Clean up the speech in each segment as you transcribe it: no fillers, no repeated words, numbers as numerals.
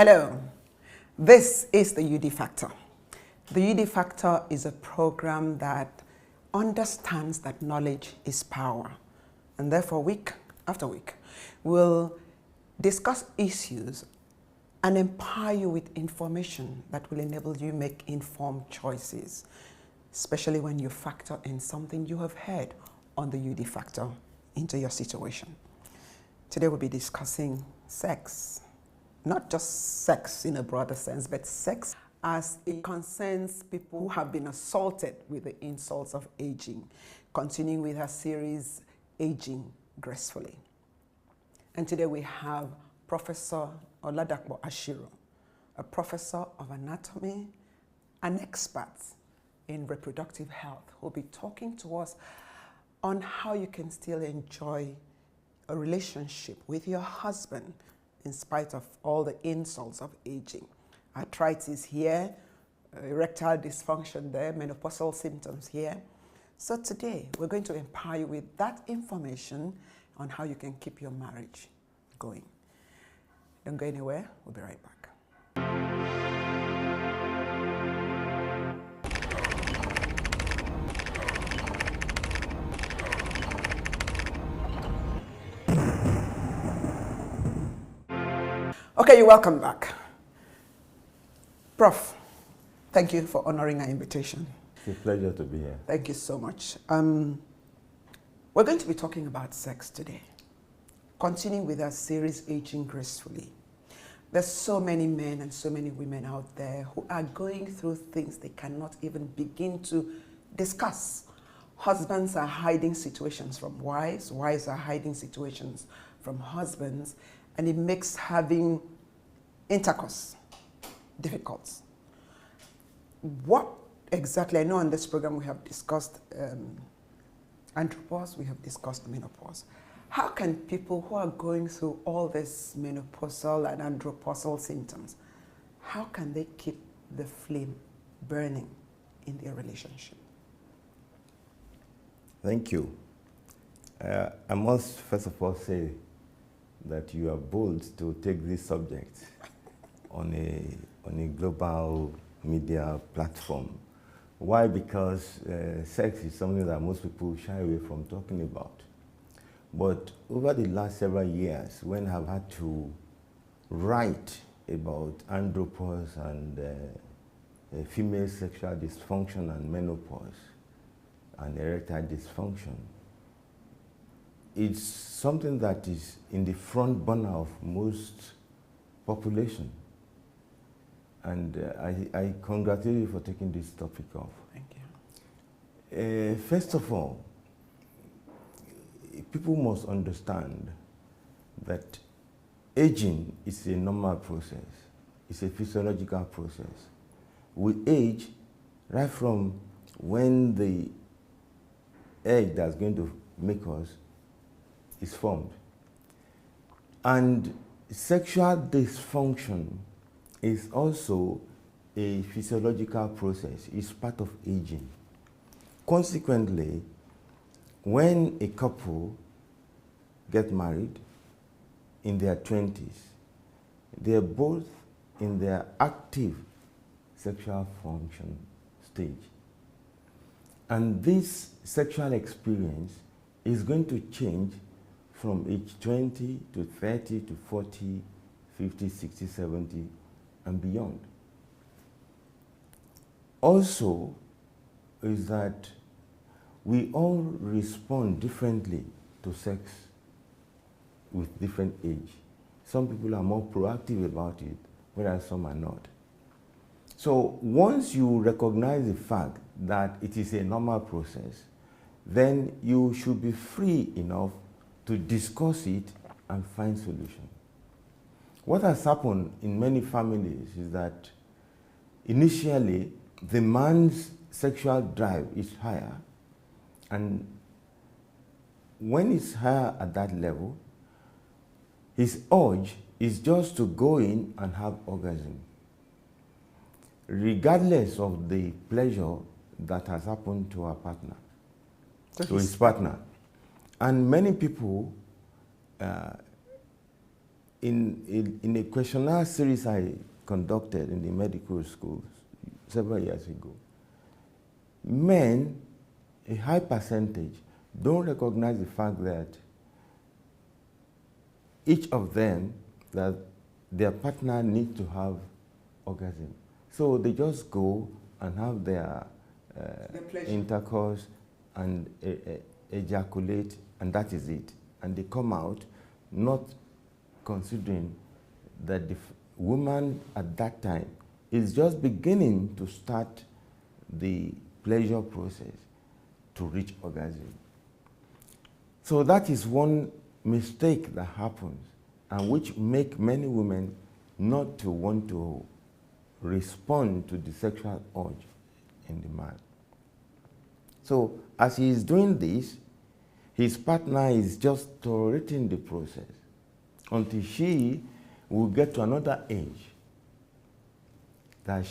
Hello, this is the UD Factor. The UD Factor is a program that understands that knowledge is power, and therefore week after week we'll discuss issues and empower you with information that will enable you make informed choices, especially when you factor in something you have heard on the UD Factor into your situation. Today we'll be discussing sex. Not just sex in a broader sense, but sex as it concerns people who have been assaulted with the insults of aging, continuing with our series, Aging Gracefully. And today we have Professor Oladakbo Ashiru, a professor of anatomy, an expert in reproductive health, who will be talking to us on how you can still enjoy a relationship with your husband in spite of all the insults of aging. Arthritis here, erectile dysfunction there, menopausal symptoms here. So today, we're going to empower you with that information on how you can keep your marriage going. Don't go anywhere, we'll be right back. Okay, you're welcome back. Prof, thank you for honoring our invitation. It's a pleasure to be here. Thank you so much. We're going to be talking about sex today, continuing with our series, Aging Gracefully. There's so many men and so many women out there who are going through things they cannot even begin to discuss. Husbands are hiding situations from wives, wives are hiding situations from husbands, and it makes having intercourse difficult. What exactly, I know on this program we have discussed andropause, we have discussed menopause. How can people who are going through all this menopausal and andropausal symptoms, how can they keep the flame burning in their relationship? Thank you. I must first of all say that you are bold to take this subject on a global media platform. Why? Because sex is something that most people shy away from talking about. But over the last several years, when I've had to write about andropause and female sexual dysfunction and menopause and erectile dysfunction, it's something that is in the front burner of most population. And I congratulate you for taking this topic off. Thank you. First of all, people must understand that aging is a normal process. It's a physiological process. We age right from when the egg that's going to make us is formed. And sexual dysfunction is also a physiological process. It's part of aging. Consequently, when a couple get married in their 20s, they're both in their active sexual function stage. And this sexual experience is going to change from age 20 to 30 to 40, 50, 60, 70, and beyond. Also, is that we all respond differently to sex with different age. Some people are more proactive about it, whereas some are not. So once you recognize the fact that it is a normal process, then you should be free enough to discuss it and find solution. What has happened in many families is that initially the man's sexual drive is higher, and when it's higher at that level, his urge is just to go in and have orgasm, regardless of the pleasure that has happened to our partner, to his partner. And many people in a questionnaire series I conducted in the medical schools several years ago, men, a high percentage, don't recognize the fact that each of them, that their partner needs to have orgasm. So they just go and have their intercourse and ejaculate, and that is it. And they come out not considering that the woman at that time is just beginning to start the pleasure process to reach orgasm. So that is one mistake that happens, and which make many women not to want to respond to the sexual urge in the man. So as he is doing this, his partner is just tolerating the process until she will get to another age that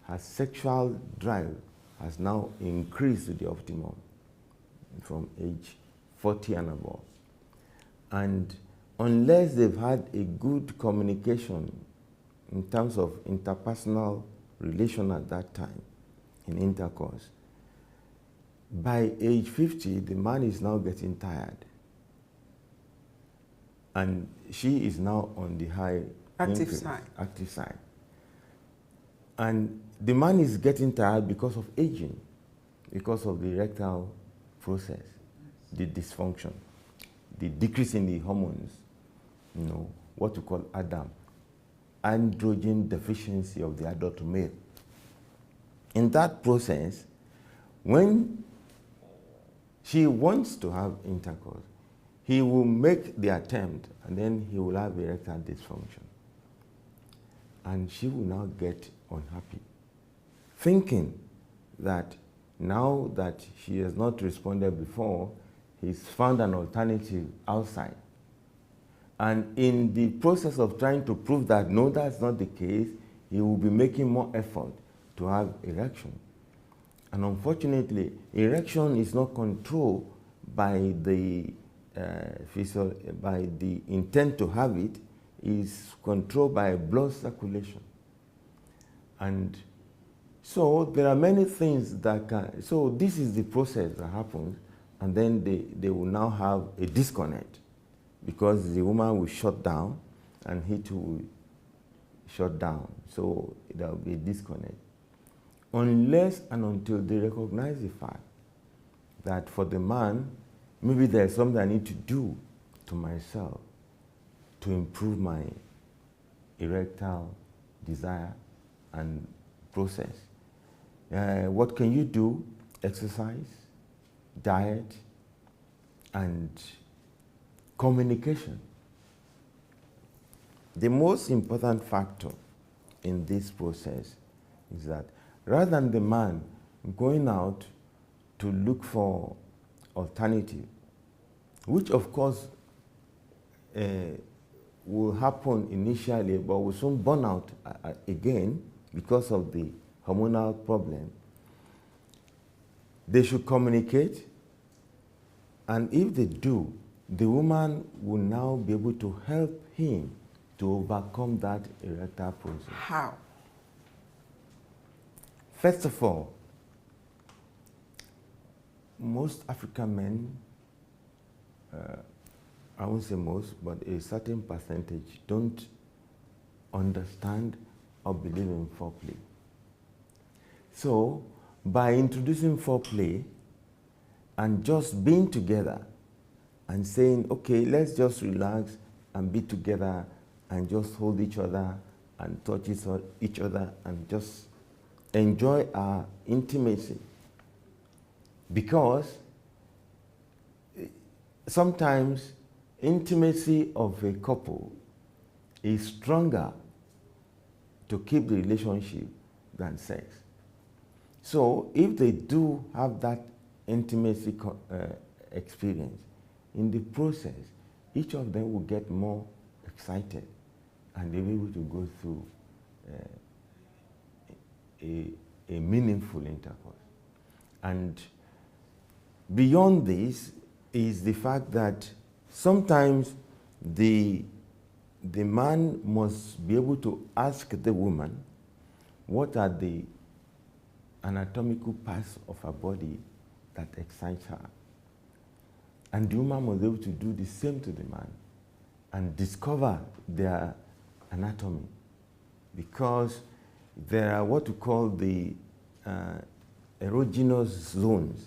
her sexual drive has now increased to the optimum from age 40 and above. And unless they've had a good communication in terms of interpersonal relation at that time, in intercourse, by age 50, the man is now getting tired. And she is now on the high active side. Active side. And the man is getting tired because of aging, because of the erectile process, the dysfunction, the decrease in the hormones, what we call ADAM, androgen deficiency of the adult male. In that process, when she wants to have intercourse, he will make the attempt, and then he will have erectile dysfunction. And she will now get unhappy, thinking that now that she has not responded before, he's found an alternative outside. And in the process of trying to prove that no, that's not the case, he will be making more effort to have erection. And unfortunately, erection is not controlled by the intent to have it, is controlled by blood circulation. And so there are many things that can, so this is the process that happens, and then they will now have a disconnect, because the woman will shut down and he too will shut down. So there will be a disconnect. Unless and until they recognize the fact that for the man, maybe there's something I need to do to myself to improve my erectile desire and process. What can you do? Exercise, diet, and communication. The most important factor in this process is that rather than the man going out to look for alternative, which of course will happen initially, but will soon burn out again because of the hormonal problem, they should communicate, and if they do, the woman will now be able to help him to overcome that erectile process. How? First of all, most African men, I won't say most, but a certain percentage don't understand or believe in foreplay. So, by introducing foreplay and just being together and saying, okay, let's just relax and be together and just hold each other and touch each other and just enjoy our intimacy. Because sometimes intimacy of a couple is stronger to keep the relationship than sex. So if they do have that intimacy experience, in the process, each of them will get more excited and they'll be able to go through a meaningful intercourse. And beyond this is the fact that sometimes the the man must be able to ask the woman what are the anatomical parts of her body that excite her. And the woman must be able to do the same to the man and discover their anatomy. Because there are what we call the erogenous zones,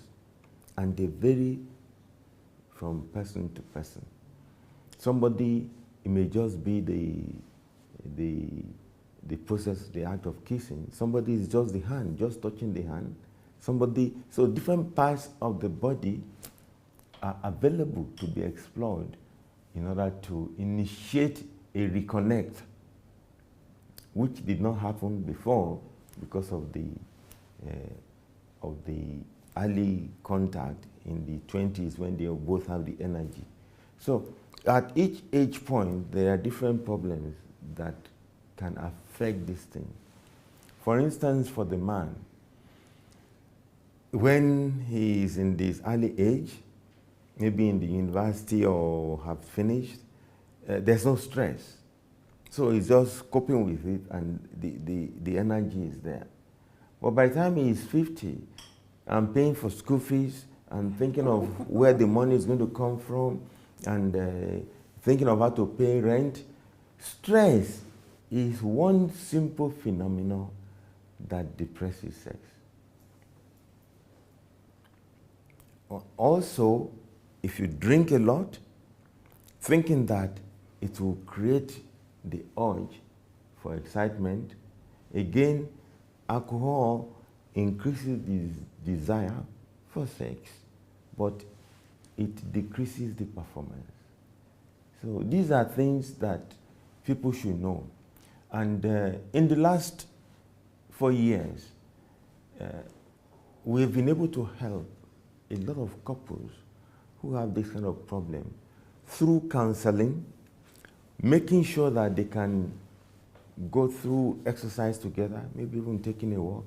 and they vary from person to person. Somebody, it may just be the process, the act of kissing. Somebody is just the hand, just touching the hand. Somebody, so different parts of the body are available to be explored in order to initiate a reconnect, which did not happen before because of the early contact in the 20s when they both have the energy. So at each age point, there are different problems that can affect this thing. For instance, for the man, when he is in this early age, maybe in the university or have finished, there's no stress. So he's just coping with it and the energy is there. But by the time he is 50, I'm paying for school fees, I'm thinking of where the money is going to come from, and thinking of how to pay rent. Stress is one simple phenomenon that depresses sex. Also, if you drink a lot, thinking that it will create the urge for excitement, again, alcohol increases the desire for sex, but it decreases the performance. So these are things that people should know. And in the last 4 years, we've been able to help a lot of couples who have this kind of problem through counseling, making sure that they can go through exercise together, maybe even taking a walk,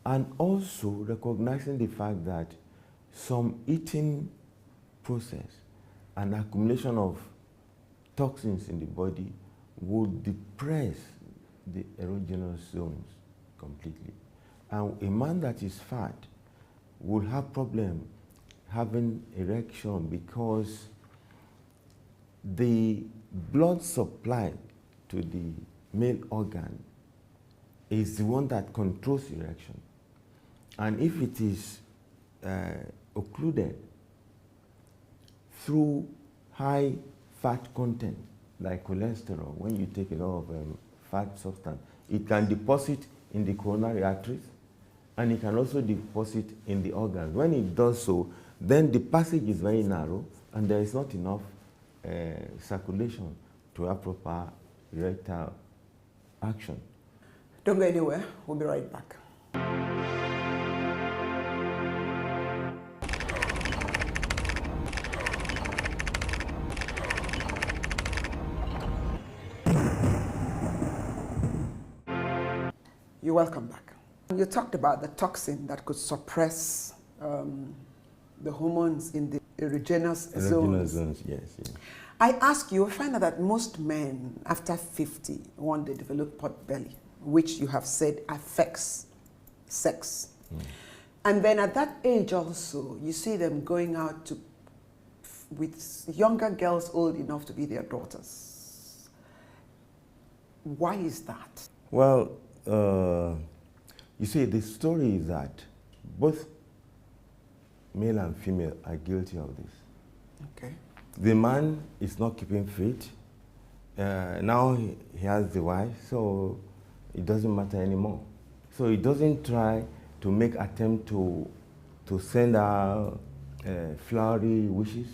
and also recognizing the fact that some eating process and accumulation of toxins in the body would depress the erogenous zones completely. And a man that is fat will have problem having erection because the blood supply to the male organ is the one that controls erection. And if it is occluded through high fat content, like cholesterol, when you take a lot of fat substance, it can deposit in the coronary arteries, and it can also deposit in the organs. When it does so, then the passage is very narrow, and there is not enough circulation to have proper erectile action. Don't go anywhere. We'll be right back. You're welcome back. You talked about the toxin that could suppress the hormones in the erogenous zones. Yes, yes. I ask you, I find out that most men after 50, when they develop pot belly, which you have said affects sex. And then at that age also, you see them going out with younger girls old enough to be their daughters. Why is that? Well, you see, the story is that both male and female are guilty of this. Okay. The man is not keeping fit. Now he has the wife, so it doesn't matter anymore. So he doesn't try to make attempt to send her flowery wishes,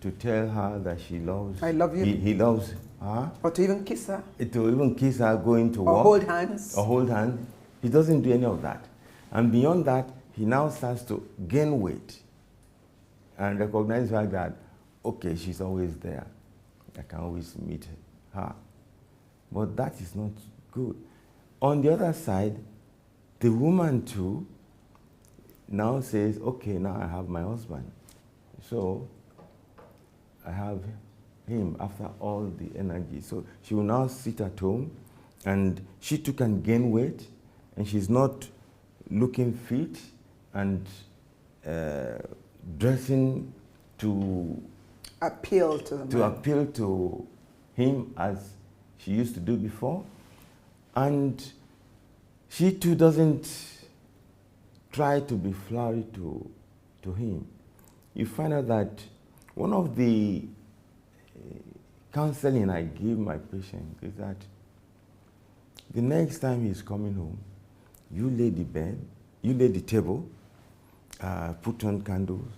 to tell her that she loves. I love you. He loves her. Or to even kiss her. To even kiss her going to work. Or hold hands. Or hold hands. He doesn't do any of that. And beyond that, he now starts to gain weight and recognize the fact that, okay, she's always there. I can always meet her. But that is not good. On the other side, the woman too now says, okay, now I have my husband. So I have him after all the energy. So she will now sit at home, and she too can gain weight, and she's not looking fit and dressing to appeal to the man. appeal to him as she used to do before. And she too doesn't try to be flowery to him. You find out that one of the counseling I give my patient is that the next time he's coming home, you lay the bed, you lay the table, put on candles,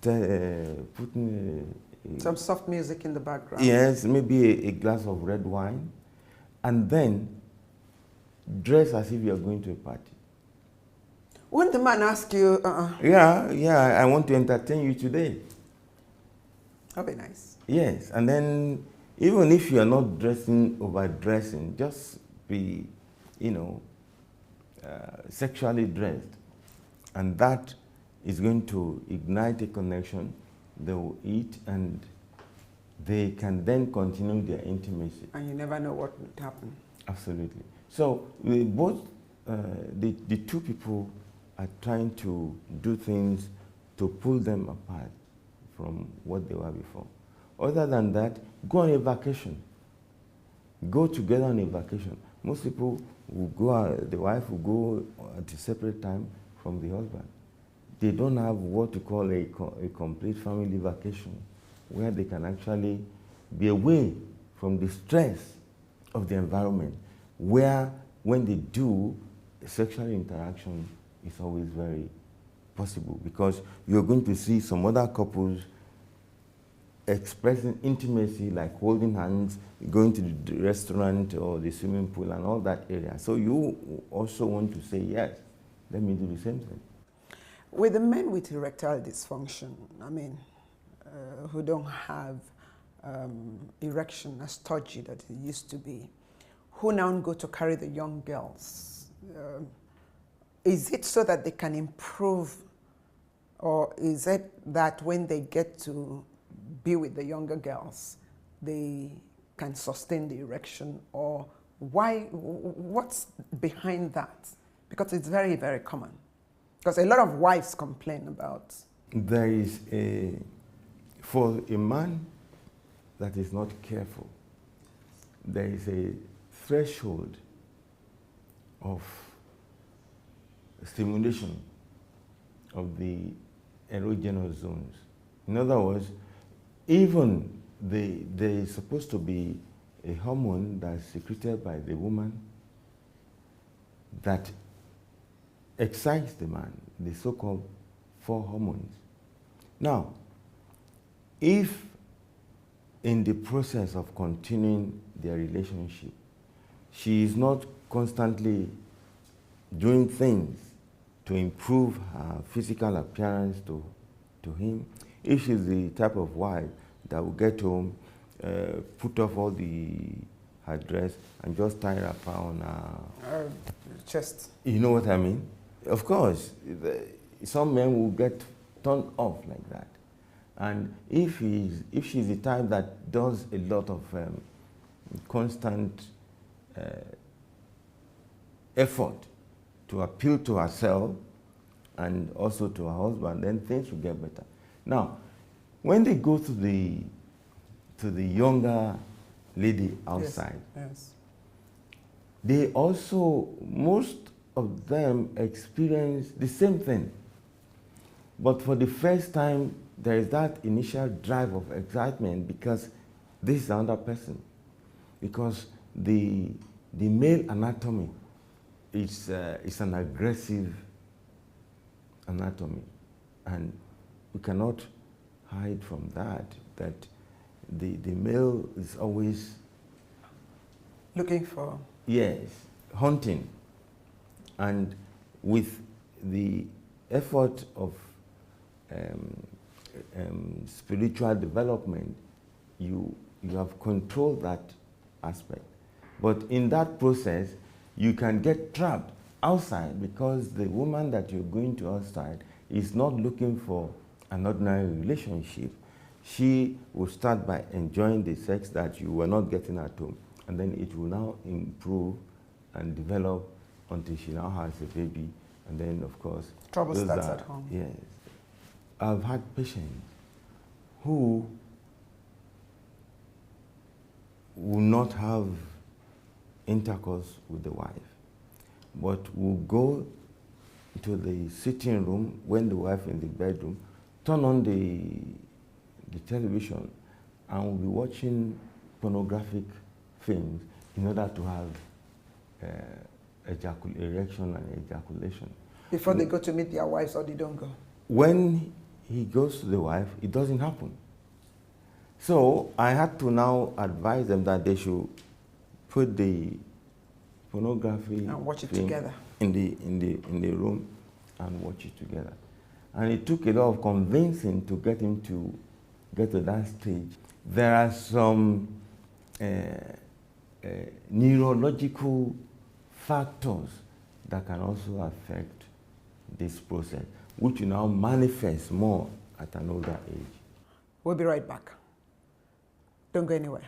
put in some soft music in the background. yes, maybe a glass of red wine, and then dress as if you're going to a party. Wouldn't the man ask you, Yeah, I want to entertain you today. that'd be nice. Yes, and then even if you're not dressing, overdressing, just be, sexually dressed. And that is going to ignite a connection. They will eat, and they can then continue their intimacy. And you never know what would happen. Absolutely. So we both, the two people are trying to do things to pull them apart from what they were before. Other than that, go on a vacation. Go together on a vacation. Most people will go, the wife will go at a separate time from the husband. They don't have what you call a complete family vacation, where they can actually be away from the stress of the environment, where when they do, sexual interaction is always very possible, because you're going to see some other couples expressing intimacy, like holding hands, going to the restaurant or the swimming pool and all that area. So you also want to say, yes, let me do the same thing. With the men with erectile dysfunction, who don't have erection as stodgy that it used to be, who now go to carry the young girls, is it so that they can improve, or is it that when they get to be with the younger girls, they can sustain the erection, or why? What's behind that? Because it's very, very common. Because a lot of wives complain about. There is for a man that is not careful, there is a threshold of stimulation of the erogenous zones. In other words, even there is supposed to be a hormone that's secreted by the woman that excites the man, the so-called 4 hormones. Now, if in the process of continuing their relationship, she is not constantly doing things to improve her physical appearance to him, if she's the type of wife that will get home, put off all her dress and just tie her wrapper on her chest. You know what I mean? Of course, some men will get turned off like that. And if she's the type that does a lot of constant effort to appeal to herself and also to her husband, then things will get better. Now, when they go to the younger lady outside, yes. They also, most of them experience the same thing. But for the first time, there is that initial drive of excitement because this is another person. Because the male anatomy is an aggressive anatomy. And we cannot hide from that the male is always looking for. Yes, hunting. And with the effort of spiritual development, you have controlled that aspect. But in that process, you can get trapped outside because the woman that you're going to outside is not looking for an ordinary relationship. She will start by enjoying the sex that you were not getting at home, and then it will now improve and develop until she now has a baby, and then of course trouble starts at home. Yes, I've had patients who will not have intercourse with the wife, but will go to the sitting room when the wife is in the bedroom, turn on the television, and will be watching pornographic films in order to have erection and ejaculation. Before they go to meet their wives, or they don't go? When he goes to the wife, it doesn't happen. So I had to now advise them that they should put the pornography and watch it together in the room and watch it together. And it took a lot of convincing to get him to get to that stage. There are some neurological factors that can also affect this process, which will now manifest more at an older age. We'll be right back. Don't go anywhere.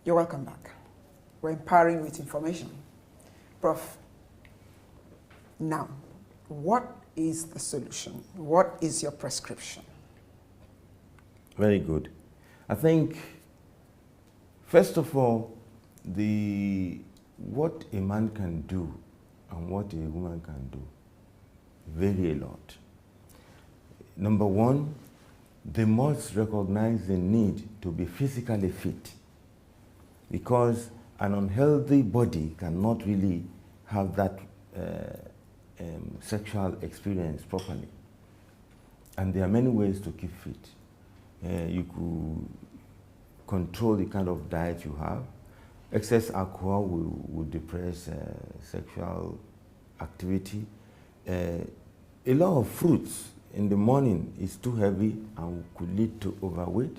You're welcome back. We're empowering with information. Prof, now, what is the solution? What is your prescription? Very good. I think, first of all, what a man can do and what a woman can do vary a lot. Number one, they must recognize the need to be physically fit, because an unhealthy body cannot really have that sexual experience properly. And there are many ways to keep fit. You could control the kind of diet you have. Excess alcohol will depress sexual activity. A lot of fruits in the morning is too heavy and could lead to overweight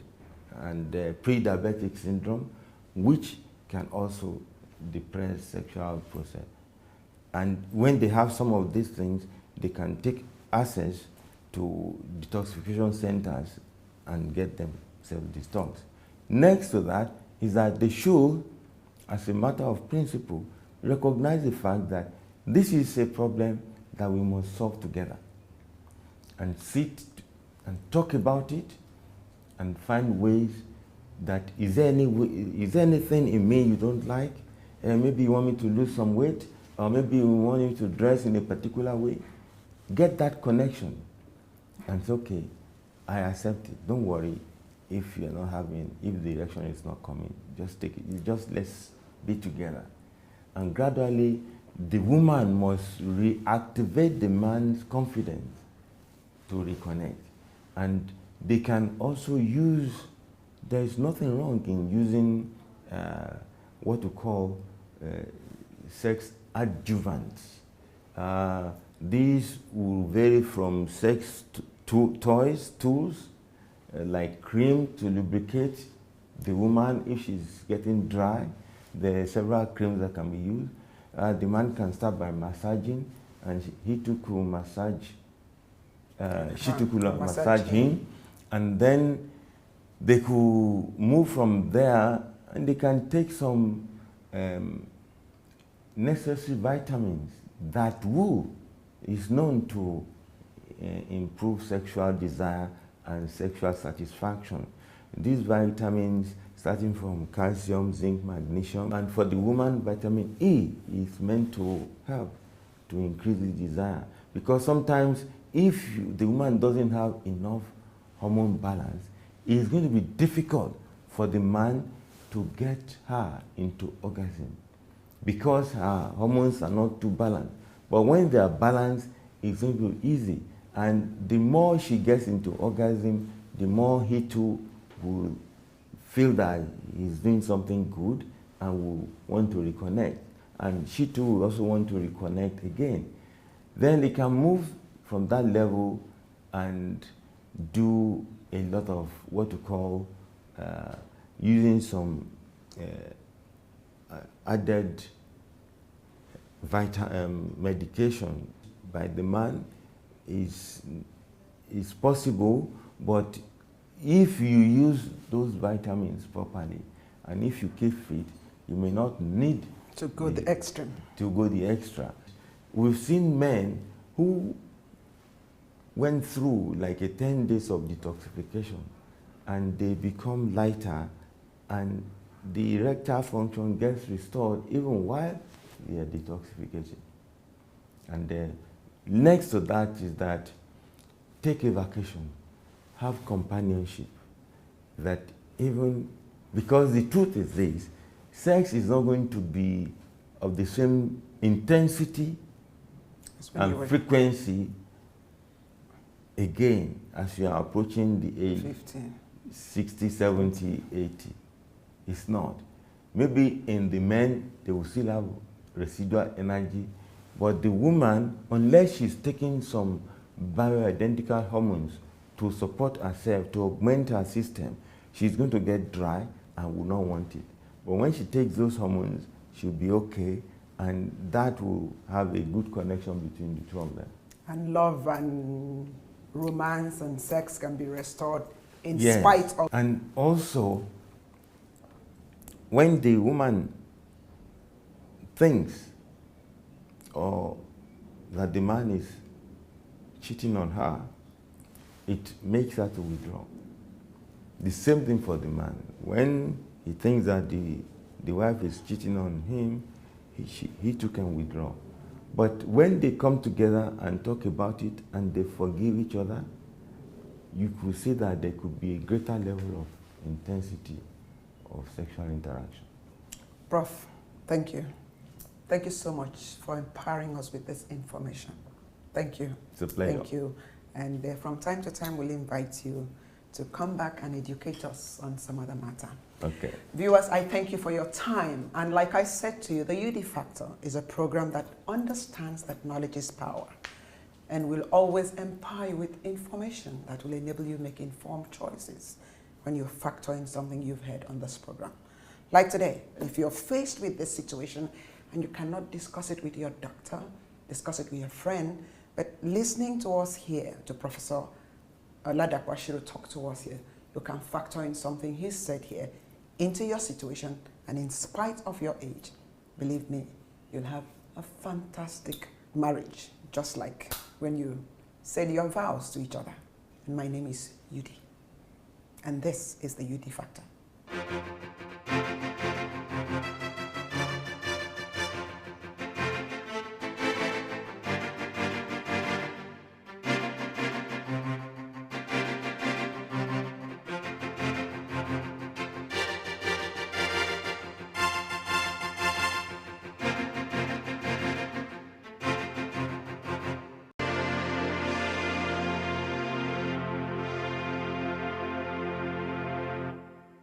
and pre-diabetic syndrome, which can also depress sexual process. And when they have some of these things, they can take access to detoxification centers and get themselves detoxed. Next to that is that they should, as a matter of principle, recognize the fact that this is a problem that we must solve together, and sit and talk about it and find ways that is there anything in me you don't like? Maybe you want me to lose some weight, or maybe you want me to dress in a particular way. Get that connection, and it's okay. I accept it. Don't worry if you're not having, if the erection is not coming. Just take it. Just let's be together, and gradually the woman must reactivate the man's confidence to reconnect, and they can also use. There is nothing wrong in using what we call sex adjuvants. These will vary from sex toys, tools, like cream to lubricate the woman if she's getting dry. There are several creams that can be used. The man can start by massaging, and he took will massage, she took will massage him, and then they could move from there, and they can take some necessary vitamins that is known to improve sexual desire and sexual satisfaction. These vitamins, starting from calcium, zinc, magnesium, and for the woman, vitamin E is meant to help to increase the desire. Because sometimes if the woman doesn't have enough hormone balance, it's going to be difficult for the man to get her into orgasm, because her hormones are not too balanced. But when they are balanced, it's going to be easy. And the more she gets into orgasm, the more he too will feel that he's doing something good and will want to reconnect. And she too will also want to reconnect again. Then they can move from that level and do a lot of what we call using some added medication by the man is possible, but if you use those vitamins properly and if you keep fit, you may not need to go the extreme. To go the extra. We've seen men who went through like a 10 days of detoxification and they become lighter and the erectile function gets restored even while they are detoxification. And next to that is that take a vacation, have companionship. That even, because the truth is this, sex is not going to be of the same intensity and frequency again as you are approaching the age 15. 60, 70, 80. It's not. Maybe in the men, they will still have residual energy, but the woman, unless she's taking some bioidentical hormones to support herself, to augment her system, she's going to get dry and will not want it. But when she takes those hormones, she'll be okay, and that will have a good connection between the two of them. And love and romance and sex can be restored in yes. spite of... And also, when the woman thinks or that the man is cheating on her, it makes her to withdraw. The same thing for the man. When he thinks that the wife is cheating on him, he too can withdraw. But when they come together and talk about it and they forgive each other, you could see that there could be a greater level of intensity of sexual interaction. Prof, thank you. Thank you so much for empowering us with this information. Thank you. It's a pleasure. Thank you. And from time to time, we'll invite you to come back and educate us on some other matter. Okay. Viewers, I thank you for your time. And like I said to you, the UD Factor is a program that understands that knowledge is power and will always empower you with information that will enable you to make informed choices when you factor in something you've heard on this program. Like today, if you're faced with this situation and you cannot discuss it with your doctor, discuss it with your friend, but listening to us here, to Professor Oladapo talk to us here, you can factor in something he said here into your situation, and in spite of your age, believe me, you'll have a fantastic marriage, just like when you said your vows to each other. And my name is UD, and this is the UD Factor.